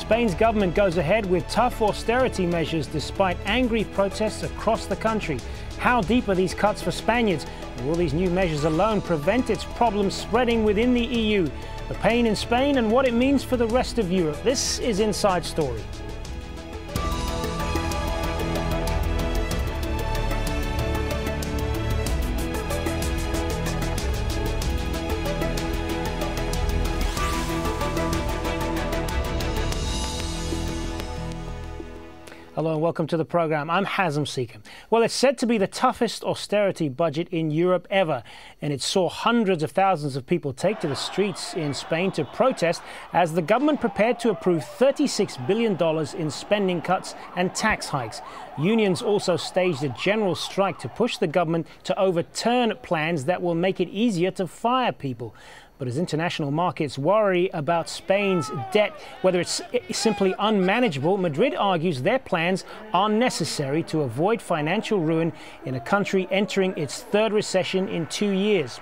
Spain's government goes ahead with tough austerity measures despite angry protests across the country. How deep are these cuts for Spaniards? And will these new measures alone prevent its problems spreading within the EU? The pain in Spain and what it means for the rest of Europe. This is Inside Story. Hello and welcome to the program. I'm Hazem Seeker. Well, it's said to be the toughest austerity budget in Europe ever, and it saw hundreds of thousands of people take to the streets in Spain to protest as the government prepared to approve $36 billion in spending cuts and tax hikes. Unions also staged a general strike to push the government to overturn plans that will make it easier to fire people. But as international markets worry about Spain's debt, whether it's simply unmanageable, Madrid argues their plans are necessary to avoid financial ruin in a country entering its third recession in 2 years.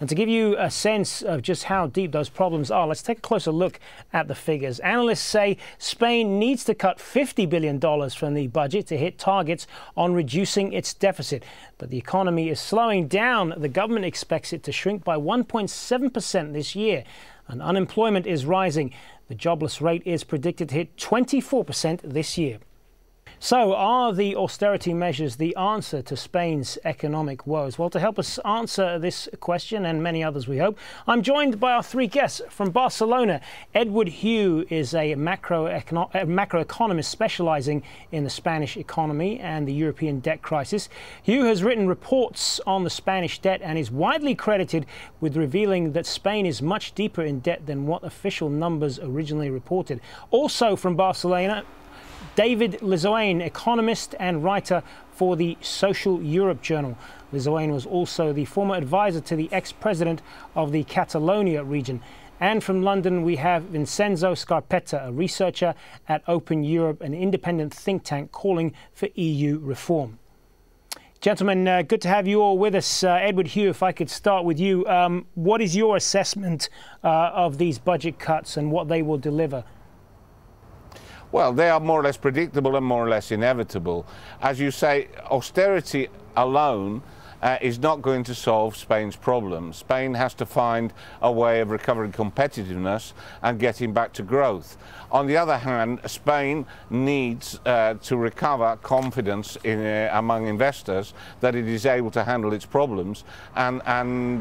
And to give you a sense of just how deep those problems are, let's take a closer look at the figures. Analysts say Spain needs to cut $50 billion from the budget to hit targets on reducing its deficit. But the economy is slowing down. The government expects it to shrink by 1.7% this year. And unemployment is rising. The jobless rate is predicted to hit 24% this year. So are the austerity measures the answer to Spain's economic woes? Well, to help us answer this question and many others, we hope, I'm joined by our three guests from Barcelona. Edward Hugh is a macroeconomist specializing in the Spanish economy and the European debt crisis. Hugh has written reports on the Spanish debt and is widely credited with revealing that Spain is much deeper in debt than what official numbers originally reported. Also from Barcelona, David Lizoain, economist and writer for the Social Europe journal. Lizoain was also the former advisor to the ex-president of the Catalonia region. And from London, we have Vincenzo Scarpetta, a researcher at Open Europe, an independent think tank calling for EU reform. Gentlemen, good to have you all with us. Edward Hugh, if I could start with you. What is your assessment of these budget cuts and what they will deliver? Well, they are more or less predictable and more or less inevitable. As you say, austerity alone is not going to solve Spain's problems. Spain has to find a way of recovering competitiveness and getting back to growth. On the other hand, Spain needs to recover confidence among investors that it is able to handle its problems, and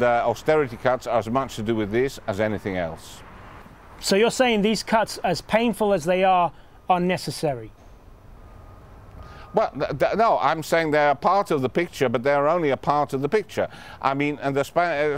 austerity cuts are as much to do with this as anything else. So you're saying these cuts, as painful as they are necessary? Well, no, I'm saying they're a part of the picture, but they're only a part of the picture. I mean, and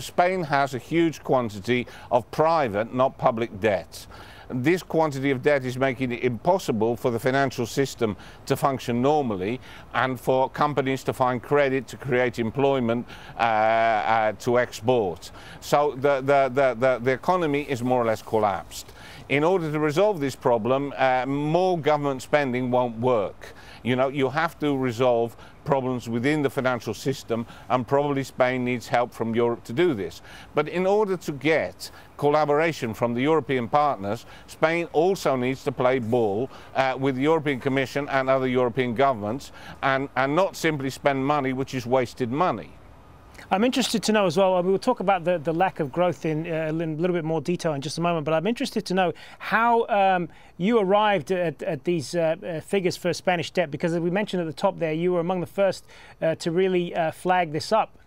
Spain has a huge quantity of private, not public debt. This quantity of debt is making it impossible for the financial system to function normally and for companies to find credit to create employment to export. So the economy is more or less collapsed. In order to resolve this problem, more government spending won't work. You know, you have to resolve problems within the financial system, and probably Spain needs help from Europe to do this. But in order to get collaboration from the European partners, Spain also needs to play ball with the European Commission and other European governments, and not simply spend money which is wasted money. I'm interested to know as well, we'll talk about the lack of growth in a little bit more detail in just a moment, but I'm interested to know how you arrived at these figures for Spanish debt, because as we mentioned at the top there, you were among the first to really flag this up.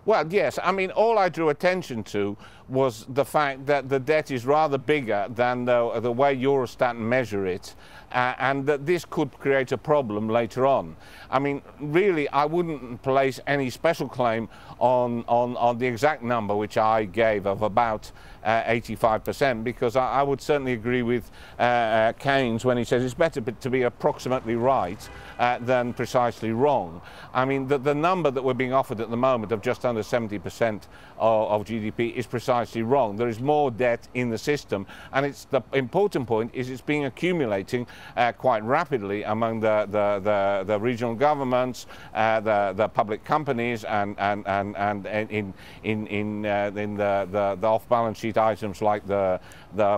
Well, yes. I mean, all I drew attention to was the fact that the debt is rather bigger than the way Eurostat measure it, and that this could create a problem later on. I mean, really, I wouldn't place any special claim on the exact number which I gave of about 85%, because I would certainly agree with Keynes when he says it's better to be approximately right than precisely wrong. I mean, the number that we're being offered at the moment of just under 70% of GDP is precisely wrong. There is more debt in the system, and it's the important point is it's being accumulating quite rapidly among the regional governments, the public companies, and in the off-balance sheet concrete items like the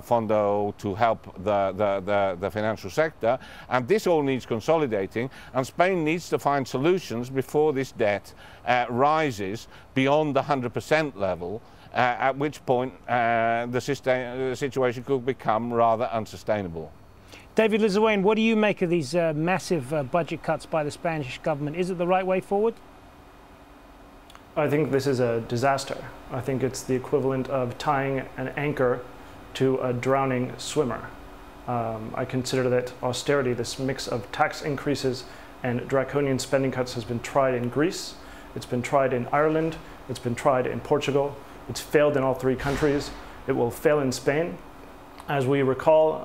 fondo to help the financial sector, and this all needs consolidating, and Spain needs to find solutions before this debt rises beyond the 100% level, at which point the situation could become rather unsustainable. David Lizoain, what do you make of these massive budget cuts by the Spanish government? Is it the right way forward? I think this is a disaster. I think it's the equivalent of tying an anchor to a drowning swimmer. I consider that austerity, this mix of tax increases and draconian spending cuts, has been tried in Greece, it's been tried in Ireland, it's been tried in Portugal, it's failed in all three countries, it will fail in Spain. As we recall,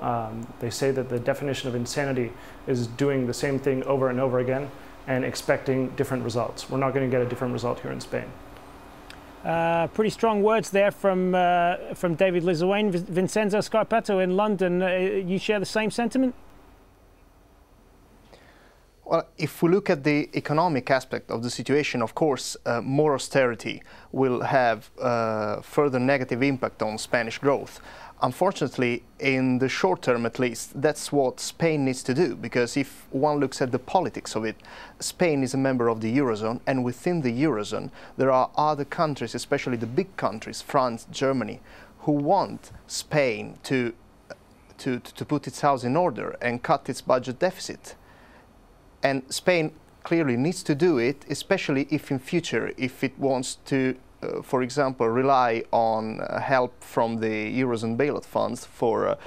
they say that the definition of insanity is doing the same thing over and over again and expecting different results. We're not going to get a different result here in Spain. Pretty strong words there from David Lizoain. Vincenzo Scarpetta in London, you share the same sentiment? Well, if we look at the economic aspect of the situation, of course, more austerity will have further negative impact on Spanish growth. Unfortunately, in the short term at least, that's what Spain needs to do, because if one looks at the politics of it, Spain is a member of the Eurozone, and within the Eurozone there are other countries, especially the big countries, France, Germany, who want Spain to put its house in order and cut its budget deficit. And Spain clearly needs to do it, especially if in future, if it wants to for example, rely on help from the Eurozone bailout funds for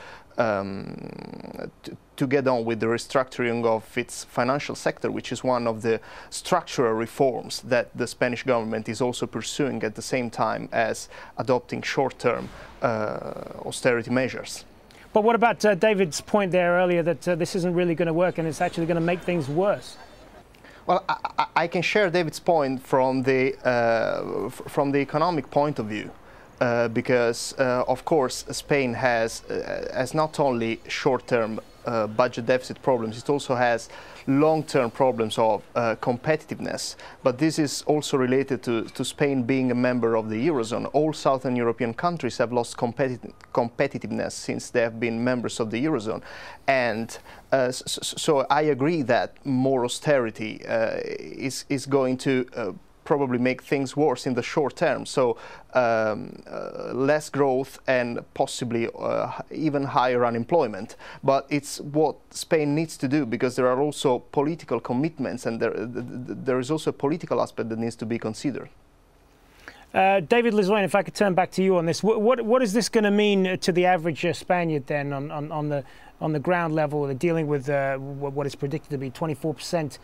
to get on with the restructuring of its financial sector, which is one of the structural reforms that the Spanish government is also pursuing at the same time as adopting short-term austerity measures. But what about David's point there earlier that this isn't really going to work and it's actually going to make things worse? Well, I can share David's point from the economic point of view, because of course Spain has not only short-term budget deficit problems, it also has long-term problems of competitiveness. But this is also related to Spain being a member of the Eurozone. All Southern European countries have lost competitiveness since they have been members of the Eurozone. And so I agree that more austerity is going to probably make things worse in the short term. So less growth and possibly even higher unemployment. But it's what Spain needs to do, because there are also political commitments, and there is also a political aspect that needs to be considered. David Lizoain, if I could turn back to you on this, what is this going to mean to the average Spaniard then on the ground level? They're dealing with what is predicted to be 24%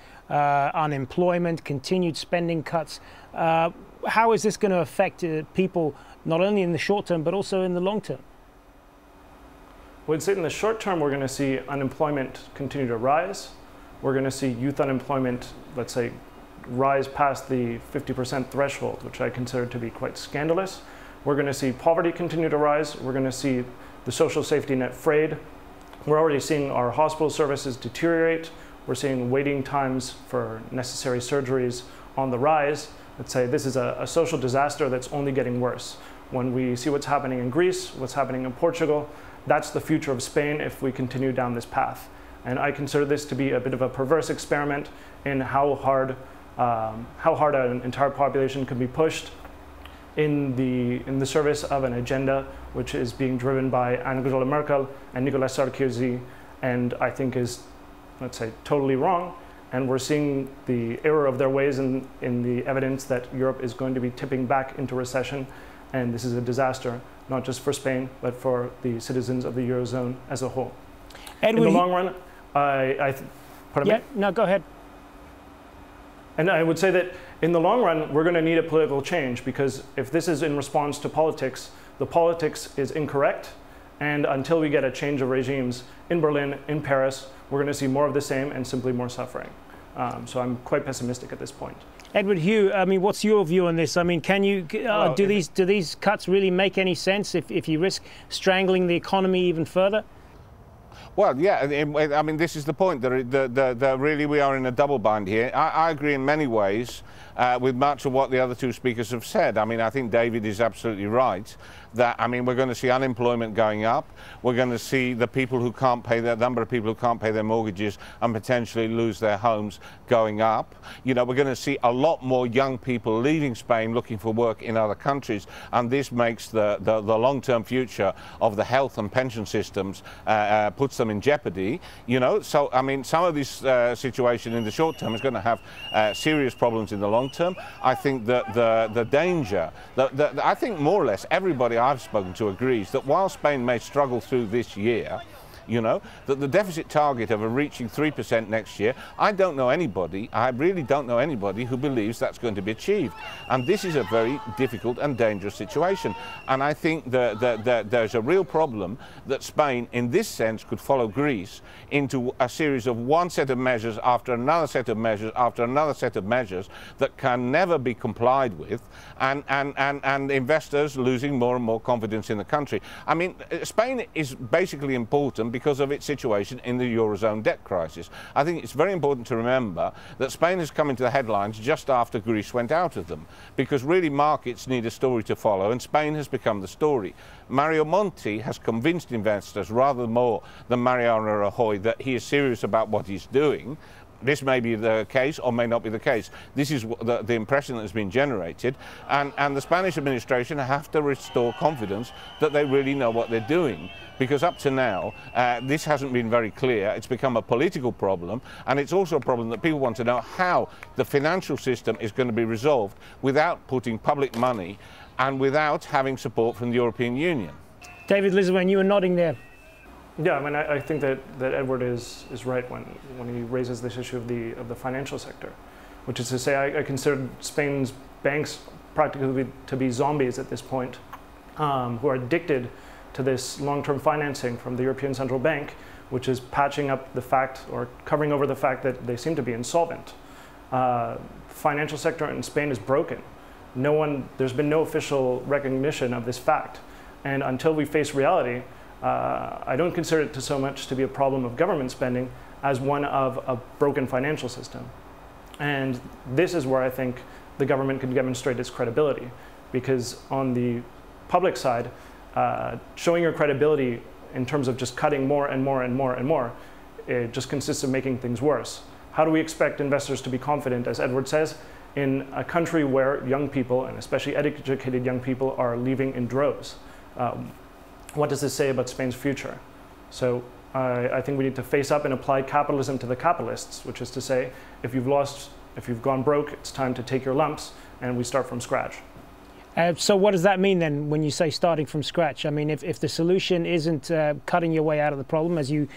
unemployment, continued spending cuts. How is this going to affect people not only in the short term but also in the long term? I would say in the short term we're going to see unemployment continue to rise. We're going to see youth unemployment, let's say, rise past the 50% threshold, which I consider to be quite scandalous. We're going to see poverty continue to rise. We're going to see the social safety net frayed. We're already seeing our hospital services deteriorate. We're seeing waiting times for necessary surgeries on the rise. Let's say this is a social disaster that's only getting worse. When we see what's happening in Greece, what's happening in Portugal, that's the future of Spain if we continue down this path. And I consider this to be a bit of a perverse experiment in how hard an entire population can be pushed in the service of an agenda which is being driven by Angela Merkel and Nicolas Sarkozy, and I think is, let's say, totally wrong. And we're seeing the error of their ways in the evidence that Europe is going to be tipping back into recession, and this is a disaster, not just for Spain, but for the citizens of the Eurozone as a whole. Edward, in the long run, pardon me? No, go ahead. And I would say that in the long run, we're going to need a political change, because if this is in response to politics, the politics is incorrect. And until we get a change of regimes in Berlin, in Paris, we're going to see more of the same and simply more suffering. So I'm quite pessimistic at this point. Edward Hugh, I mean, what's your view on this? I mean, can you do these cuts really make any sense if you risk strangling the economy even further? Well, yeah, I mean, this is the point. Really, we are in a double bind here. I agree in many ways, with much of what the other two speakers have said. I mean, I think David is absolutely right that, I mean, we're going to see unemployment going up. We're going to see the people who can't pay the number of people who can't pay their mortgages and potentially lose their homes going up. You know, we're going to see a lot more young people leaving Spain looking for work in other countries, and this makes the long-term future of the health and pension systems, puts them in jeopardy. You know, so I mean, some of this situation in the short term is going to have serious problems in the long term. I think that the danger, I think more or less everybody I've spoken to agrees that while Spain may struggle through this year, you know, that the deficit target of reaching 3% next year, I don't know anybody, I really don't know anybody who believes that's going to be achieved. And this is a very difficult and dangerous situation. And I think that there's a real problem that Spain, in this sense, could follow Greece into a series of one set of measures after another set of measures after another set of measures that can never be complied with, and investors losing more and more confidence in the country. I mean, Spain is basically important because of its situation in the Eurozone debt crisis. I think it's very important to remember that Spain has come into the headlines just after Greece went out of them, because really markets need a story to follow, and Spain has become the story. Mario Monti has convinced investors rather more than Mariano Rajoy that he is serious about what he's doing. This may be the case or may not be the case. This is the impression that has been generated, and the Spanish administration have to restore confidence that they really know what they're doing, because up to now this hasn't been very clear. It's become a political problem, and it's also a problem that people want to know how the financial system is going to be resolved without putting public money and without having support from the European Union. David, Lizoain, you were nodding there. Yeah, I mean, I think that Edward is right when he raises this issue of the financial sector, which is to say, I consider Spain's banks practically to be zombies at this point, who are addicted to this long-term financing from the European Central Bank, which is patching up the fact or covering over the fact that they seem to be insolvent. The financial sector in Spain is broken. There's been no official recognition of this fact, and until we face reality, I don't consider it so much to be a problem of government spending as one of a broken financial system. And this is where I think the government can demonstrate its credibility, because on the public side, showing your credibility in terms of just cutting more and more and more and more, it just consists of making things worse. How do we expect investors to be confident, as Edward says, in a country where young people, and especially educated young people, are leaving in droves? What does this say about Spain's future? So I think we need to face up and apply capitalism to the capitalists, which is to say, if you've gone broke, it's time to take your lumps, and we start from scratch. So what does that mean then when you say starting from scratch? I mean, if the solution isn't cutting your way out of the problem, as you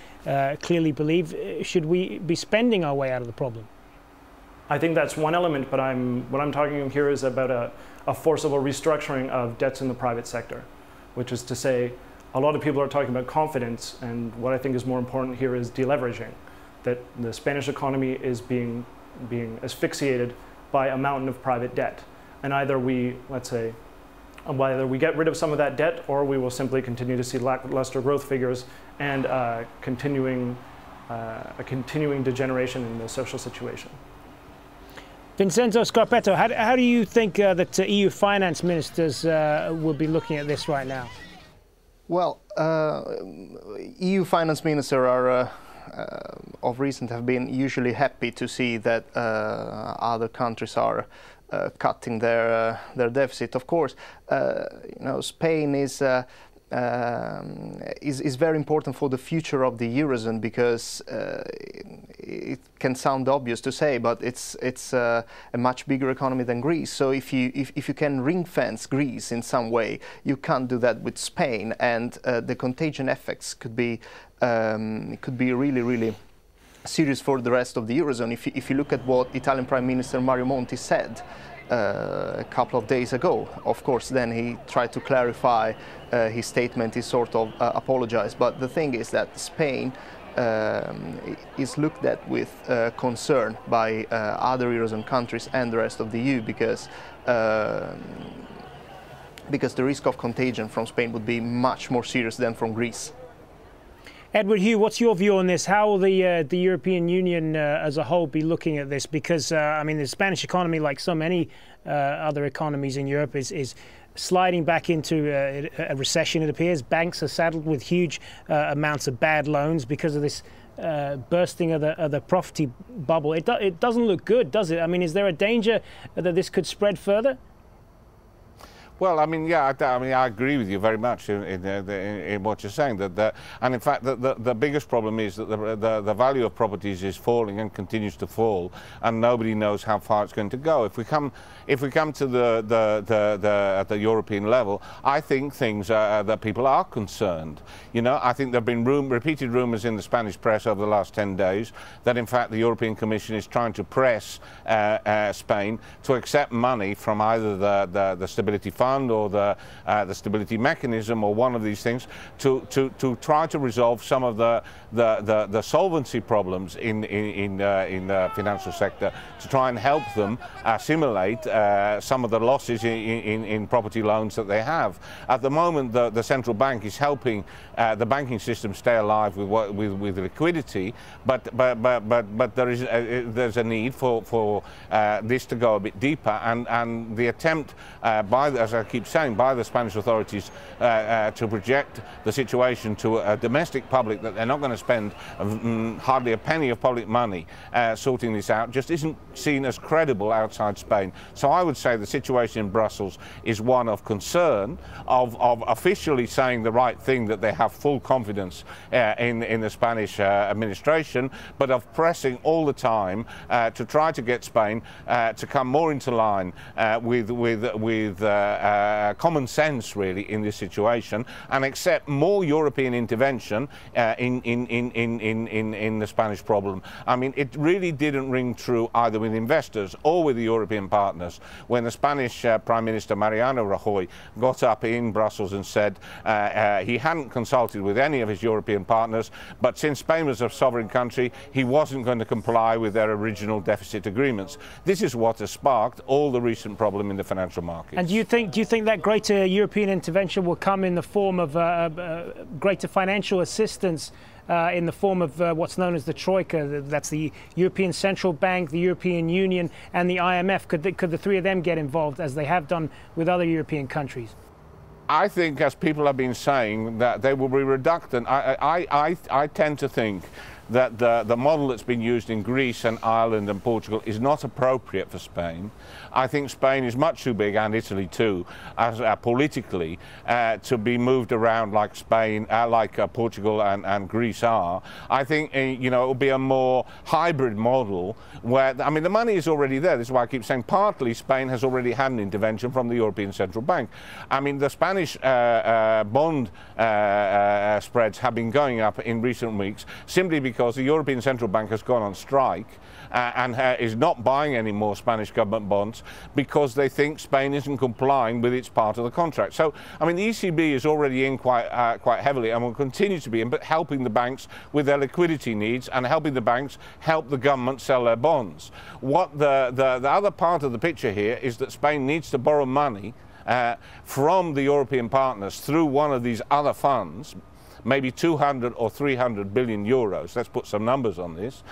clearly believe, should we be spending our way out of the problem? I think that's one element, but what I'm talking here is about a forcible restructuring of debts in the private sector, which is to say, a lot of people are talking about confidence, and what I think is more important here is deleveraging, that the Spanish economy is being asphyxiated by a mountain of private debt. And either we get rid of some of that debt, or we will simply continue to see lackluster growth figures and a continuing degeneration in the social situation. Vincenzo Scarpetta, how do you think that EU finance ministers will be looking at this right now? Well, EU finance ministers are of recent have been usually happy to see that other countries are cutting their deficit. Of course, you know, Spain is very important for the future of the Eurozone, because it can sound obvious to say, but it's a much bigger economy than Greece. So if you can ring fence Greece in some way, you can't do that with Spain, and the contagion effects could be really serious for the rest of the Eurozone. If you look at what Italian Prime Minister Mario Monti said a couple of days ago, of course, then he tried to clarify his statement, he sort of apologized. But the thing is that Spain is looked at with concern by other Eurozone countries and the rest of the EU, because the risk of contagion from Spain would be much more serious than from Greece. Edward Hugh, what's your view on this? How will the European Union as a whole be looking at this? Because, I mean, the Spanish economy, like so many other economies in Europe, is sliding back into a recession, it appears. Banks are saddled with huge amounts of bad loans because of this bursting of the property bubble. It doesn't look good, does it? I mean, is there a danger that this could spread further? Well, I mean, yeah, I agree with you very much in what you're saying. And in fact, the biggest problem is that the value of properties is falling and continues to fall, and nobody knows how far it's going to go. If we come to the European level, I think things that people are concerned. You know, I think there've been repeated rumours in the Spanish press over the last 10 days that, in fact, the European Commission is trying to press Spain to accept money from either the Stability Fund or the stability mechanism, or one of these things, to try to resolve some of the solvency problems in the financial sector, to try and help them assimilate some of the losses in property loans that they have. At the moment, the central bank is helping the banking system stay alive with liquidity, but there's a need for this to go a bit deeper, and the attempt as I keep saying, by the Spanish authorities to project the situation to a domestic public that they're not going to spend hardly a penny of public money sorting this out, just isn't seen as credible outside Spain. So I would say the situation in Brussels is one of concern, of officially saying the right thing, that they have full confidence in the Spanish administration, but of pressing all the time to try to get Spain to come more into line with common sense, really, in this situation, and accept more European intervention in the Spanish problem. I mean, it really didn't ring true either with investors or with the European partners when the Spanish Prime Minister Mariano Rajoy got up in Brussels and said he hadn't consulted with any of his European partners, but since Spain was a sovereign country, he wasn't going to comply with their original deficit agreements. This is what has sparked all the recent problem in the financial markets. And do you think that greater European intervention will come in the form of greater financial assistance in the form of what's known as the Troika? That's the European Central Bank, the European Union and the IMF. Could the three of them get involved, as they have done with other European countries? I think, as people have been saying, that they will be reluctant. I tend to think that the model that's been used in Greece and Ireland and Portugal is not appropriate for Spain. I think Spain is much too big, and Italy too, as politically, to be moved around like Spain, Portugal and Greece are. I think you know, it will be a more hybrid model where, I mean, the money is already there. This is why I keep saying partly Spain has already had an intervention from the European Central Bank. I mean, the Spanish bond spreads have been going up in recent weeks simply because the European Central Bank has gone on strike and is not buying any more Spanish government bonds because they think Spain isn't complying with its part of the contract. So, I mean, the ECB is already in quite heavily and will continue to be in, but helping the banks with their liquidity needs and helping the banks help the government sell their bonds. What the other part of the picture here is that Spain needs to borrow money from the European partners through one of these other funds, maybe 200 or 300 billion euros, let's put some numbers on this,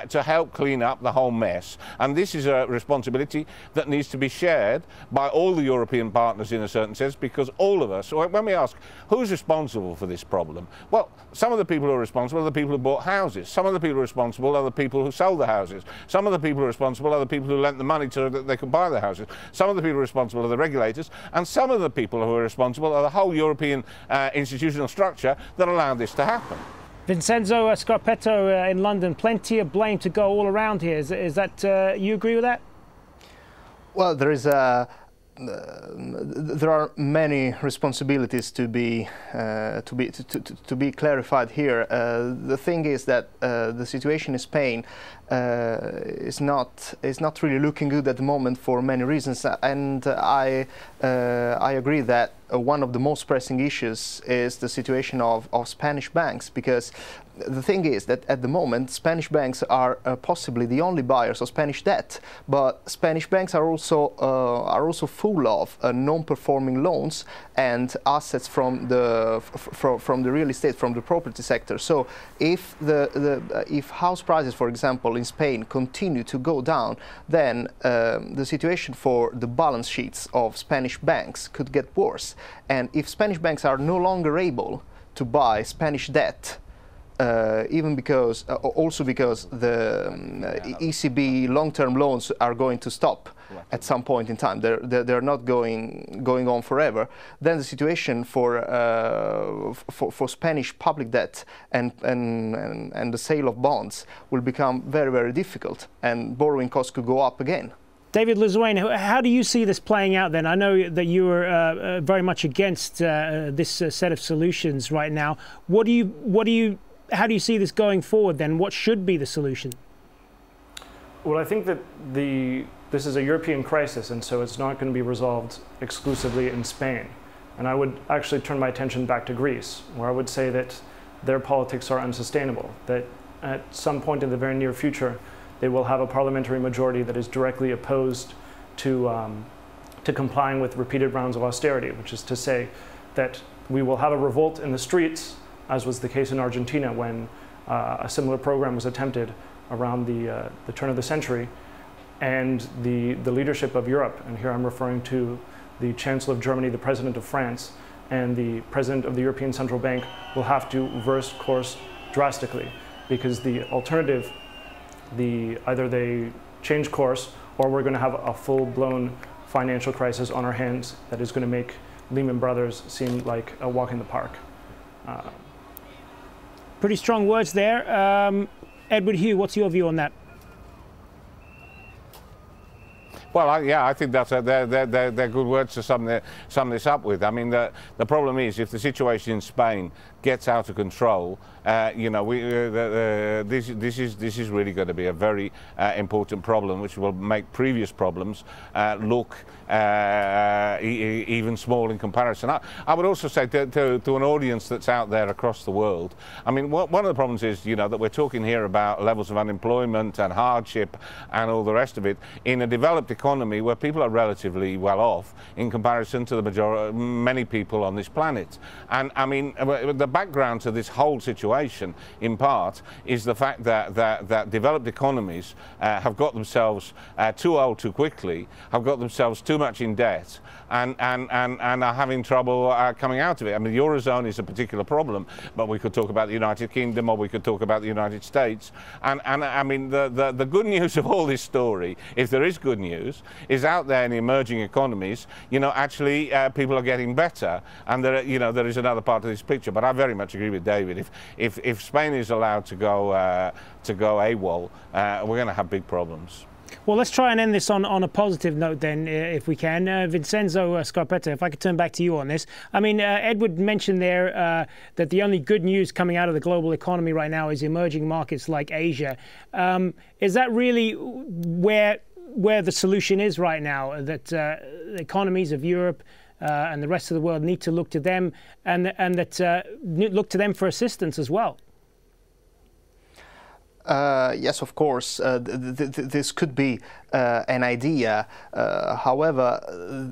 to help clean up the whole mess. And this is a responsibility that needs to be shared by all the European partners in a certain sense, because all of us, when we ask who's responsible for this problem, well, some of the people who are responsible are the people who bought houses. Some of the people responsible are the people who sold the houses. Some of the people responsible are the people who lent the money so that they could buy the houses. Some of the people responsible are the regulators, and some of the people who are responsible are the whole European institutional structure that allowed this to happen. Vincenzo Scarpetta in London, plenty of blame to go all around here. Is that you agree with that? Well, there are many responsibilities to be clarified here. The thing is that the situation in Spain is not really looking good at the moment for many reasons, and I agree that one of the most pressing issues is the situation of Spanish banks, because the thing is that at the moment Spanish banks are possibly the only buyers of Spanish debt, but Spanish banks are also full of non-performing loans and assets from the real estate, from the property sector. So if if house prices, for example, in Spain continue to go down, then the situation for the balance sheets of Spanish banks could get worse. And if Spanish banks are no longer able to buy Spanish debt, even because, also because the ECB long-term loans are going to stop at some point in time. They're not going on forever. Then the situation for Spanish public debt and the sale of bonds will become very, very difficult, and borrowing costs could go up again. David Lizoain, how do you see this playing out then? I know that you are very much against this set of solutions right now. How do you see this going forward then? What should be the solution? Well, I think that this is a European crisis, and so it's not going to be resolved exclusively in Spain. And I would actually turn my attention back to Greece, where I would say that their politics are unsustainable, that at some point in the very near future, they will have a parliamentary majority that is directly opposed to complying with repeated rounds of austerity, which is to say that we will have a revolt in the streets, as was the case in Argentina when a similar program was attempted around the turn of the century, and the leadership of Europe, and here I'm referring to the Chancellor of Germany, the President of France, and the President of the European Central Bank, will have to reverse course drastically, because the alternative, either they change course or we're going to have a full-blown financial crisis on our hands that is going to make Lehman Brothers seem like a walk in the park. Pretty strong words there. Edward Hugh, what's your view on that? Well, yeah, I think they're good words to sum this up with. I mean, the problem is, if the situation in Spain gets out of control, you know, this is really going to be a very important problem, which will make previous problems look even small in comparison. I would also say to an audience that's out there across the world, I mean, one of the problems is, you know, that we're talking here about levels of unemployment and hardship and all the rest of it in a developed economy where people are relatively well off in comparison to the many people on this planet. And I mean, the background to this whole situation, in part, is the fact that developed economies have got themselves too old too quickly, have got themselves too much in debt, and are having trouble coming out of it. I mean, the Eurozone is a particular problem, but we could talk about the United Kingdom, or we could talk about the United States. And I mean, the good news of all this story, if there is good news, is out there in the emerging economies, you know, actually people are getting better, and there, you know, there is another part of this picture. But I very much agree with David. If Spain is allowed to go AWOL, we're going to have big problems. Well, let's try and end this on a positive note then, if we can. Vincenzo Scarpetta, if I could turn back to you on this. I mean, Edward mentioned there that the only good news coming out of the global economy right now is emerging markets like Asia. Is that really where the solution is right now, that the economies of Europe and the rest of the world need to look to them, and that look to them for assistance as well? Yes, of course, this could be an idea. However,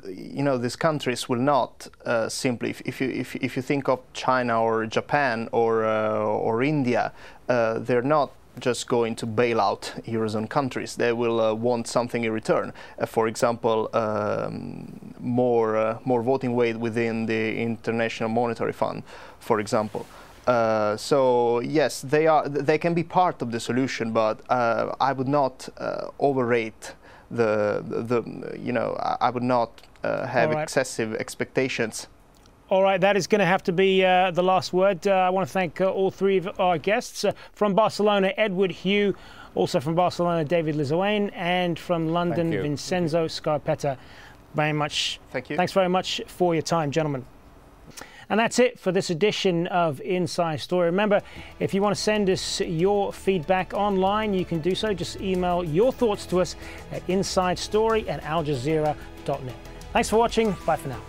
you know, these countries will not simply, if you think of China or Japan or India, they're not just going to bail out Eurozone countries. They will want something in return. For example, more voting weight within the International Monetary Fund, for example. So yes, they can be part of the solution, but I would not overrate you know, I would not have excessive expectations. All right, that is going to have to be the last word. I want to thank all three of our guests. From Barcelona, Edward Hugh, also from Barcelona, David Lizoain, and from London, Vincenzo Scarpetta. Very much. Thank you. Thanks very much for your time, gentlemen. And that's it for this edition of Inside Story. Remember, if you want to send us your feedback online, you can do so. Just email your thoughts to us at insidestory@aljazeera.net. Thanks for watching. Bye for now.